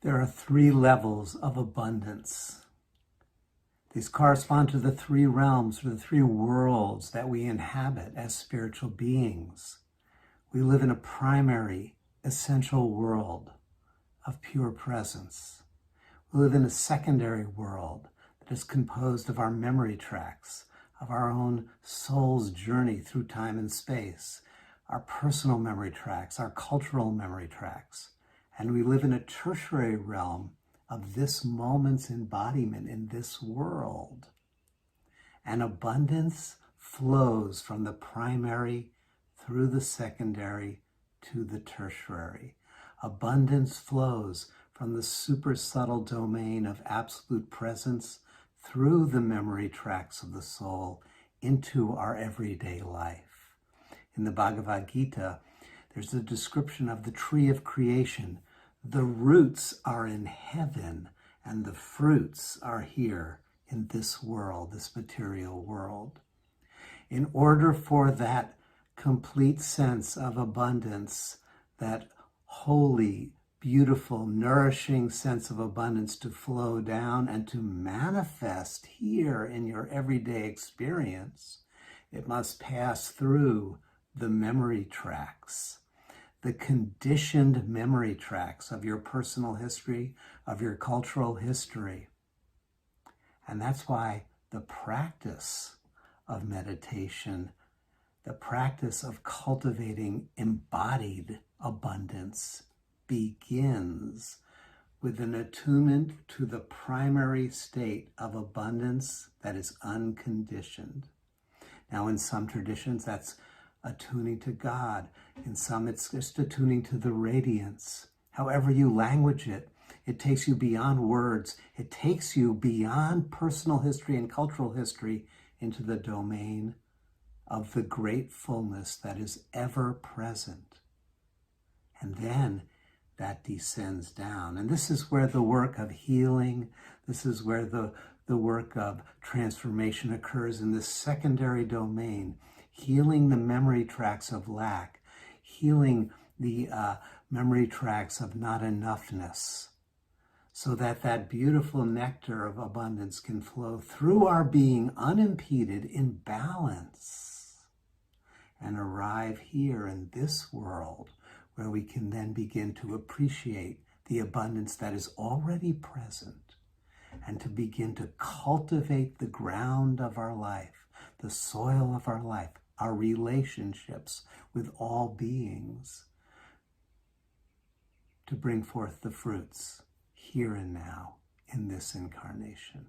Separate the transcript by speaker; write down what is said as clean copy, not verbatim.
Speaker 1: There are 3 levels of abundance. These correspond to the 3 realms, or the 3 worlds that we inhabit as spiritual beings. We live in a primary, essential world of pure presence. We live in a secondary world that is composed of our memory tracks, of our own soul's journey through time and space, our personal memory tracks, our cultural memory tracks. And we live in a tertiary realm of this moment's embodiment in this world. And abundance flows from the primary through the secondary to the tertiary. Abundance flows from the super subtle domain of absolute presence through the memory tracks of the soul into our everyday life. In the Bhagavad Gita, there's a description of the tree of creation. The roots are in heaven, and the fruits are here in this world, this material world. In order for that complete sense of abundance, that holy, beautiful, nourishing sense of abundance to flow down and to manifest here in your everyday experience, it must pass through the memory tracks, the conditioned memory tracks of your personal history, of your cultural history. And that's why the practice of meditation, the practice of cultivating embodied abundance, begins with an attunement to the primary state of abundance that is unconditioned. Now, in some traditions, that's attuning to God. In some, it's just attuning to the radiance. However you language it, it takes you beyond words. It takes you beyond personal history and cultural history into the domain of the great fullness that is ever present. And then that descends down. And this is where the work of healing, this is where the work of transformation occurs in this secondary domain, healing the memory tracks of lack, healing the memory tracks of not enoughness, so that that beautiful nectar of abundance can flow through our being unimpeded in balance and arrive here in this world, where we can then begin to appreciate the abundance that is already present and to begin to cultivate the ground of our life, the soil of our life, our relationships with all beings, to bring forth the fruits here and now in this incarnation.